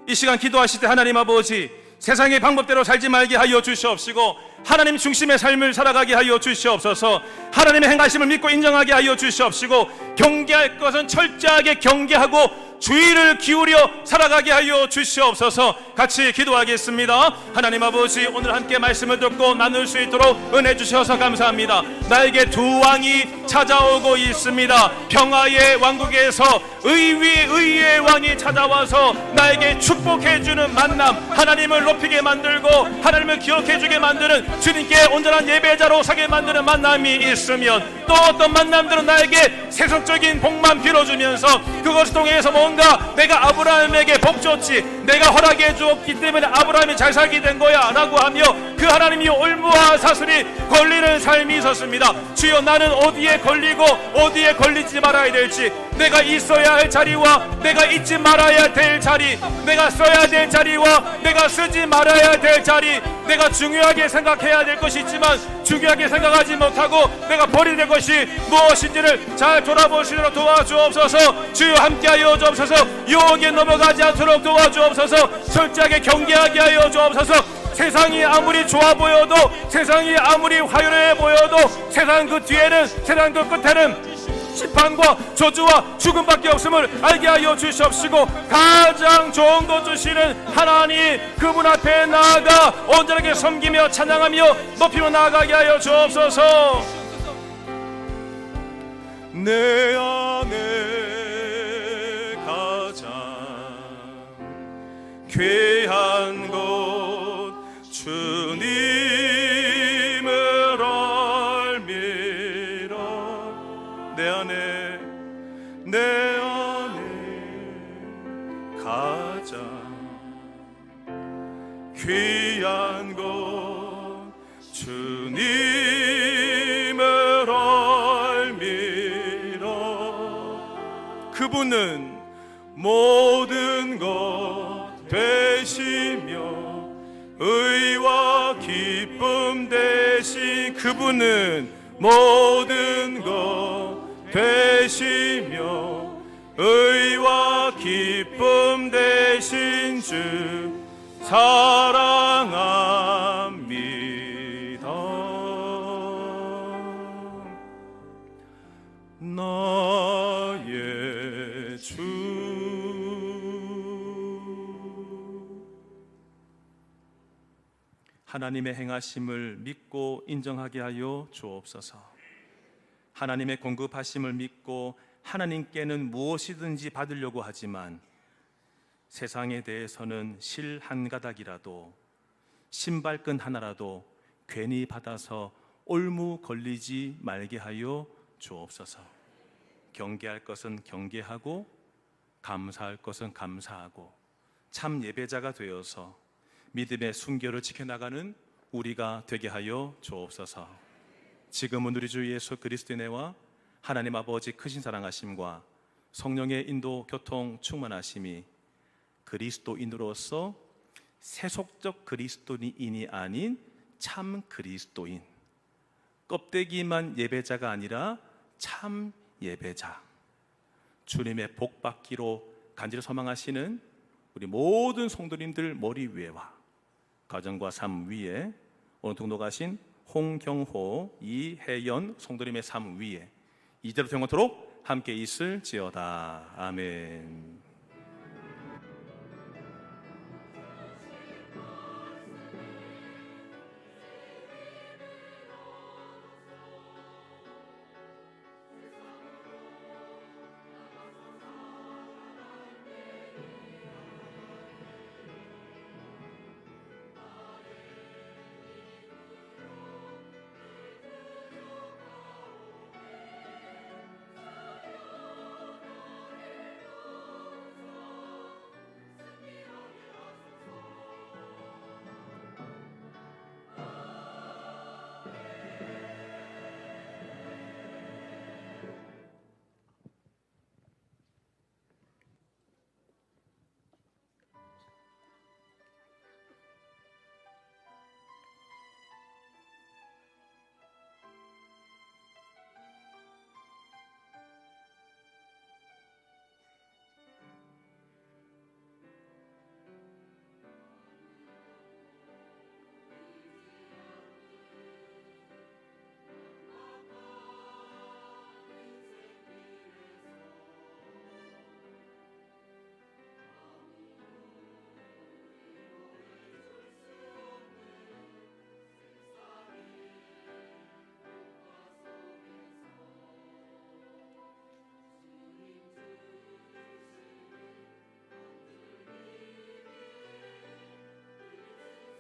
이 시간 기도하실 때 하나님 아버지, 세상의 방법대로 살지 말게 하여 주시옵시고 하나님 중심의 삶을 살아가게 하여 주시옵소서. 하나님의 행하심을 믿고 인정하게 하여 주시옵시고 경계할 것은 철저하게 경계하고 주의를 기울여 살아가게 하여 주시옵소서. 같이 기도하겠습니다. 하나님 아버지, 오늘 함께 말씀을 듣고 나눌 수 있도록 은혜 주셔서 감사합니다. 나에게 두 왕이 찾아오고 있습니다. 평화의 왕국에서 의의 왕이 찾아와서 나에게 축복해주는 만남, 하나님을 높이게 만들고 하나님을 기억해주게 만드는, 주님께 온전한 예배자로 서게 만드는 만남이 있으면, 또 어떤 만남들은 나에게 세속적인 복만 빌어주면서 그것을 통해서 뭔가 내가 아브라함에게 복 줬지, 내가 허락해 주었기 때문에 아브라함이 잘 살게 된 거야 라고 하며 그 하나님이 올무와 사슬이 걸리는 삶이 있었습니다. 주여, 나는 어디에 걸리고 어디에 걸리지 말아야 될지, 내가 있어야 할 자리와 내가 있지 말아야 될 자리, 내가 써야 될 자리와 내가 쓰지 말아야 될 자리, 내가 중요하게 생각해야 될 것이 있지만 중요하게 생각하지 못하고 내가 버리게 될 것이 무엇인지를 잘 돌아보시도록 도와주옵소서. 주여, 함께하여 주옵소서. 유혹에 넘어가지 않도록 도와주옵소서. 철저하게 경계하게 하여 주옵소서. 세상이 아무리 좋아 보여도, 세상이 아무리 화려해 보여도 세상 그 뒤에는, 세상 그 끝에는 심판과 저주와 죽음밖에 없음을 알게 하여 주시옵시고, 가장 좋은 것 주시는 하나님, 그분 앞에 나아가 온전하게 섬기며 찬양하며 높이며 나아가게 하여 주옵소서. 내 안에 가장 귀한 곳 주님을 알미라. 내 안에 가장 귀한 곳 주님을 알미라. 그분은 모든 것 되시며 의와 기쁨 되신, 그분은 모든 것 되시며 의와 기쁨 되신 주 사랑합니다. 나의 주. 하나님의 행하심을 믿고 인정하게 하여 주옵소서. 하나님의 공급하심을 믿고 하나님께는 무엇이든지 받으려고 하지만 세상에 대해서는 실 한 가닥이라도, 신발끈 하나라도 괜히 받아서 올무 걸리지 말게 하여 주옵소서. 경계할 것은 경계하고 감사할 것은 감사하고 참 예배자가 되어서 믿음의 순결을 지켜나가는 우리가 되게 하여 주옵소서. 지금은 우리 주 예수 그리스도의 은혜와 하나님 아버지 크신 사랑하심과 성령의 인도 교통 충만하심이 그리스도인으로서 세속적 그리스도인이 아닌 참 그리스도인, 껍데기만 예배자가 아니라 참 예배자, 주님의 복 받기로 간절히 소망하시는 우리 모든 성도님들 머리 위에와 가정과 삶 위에, 오늘 등록하신 홍경호, 이혜연 성도님의 삶 위에 이대로 영원토록 함께 있을지어다. 아멘.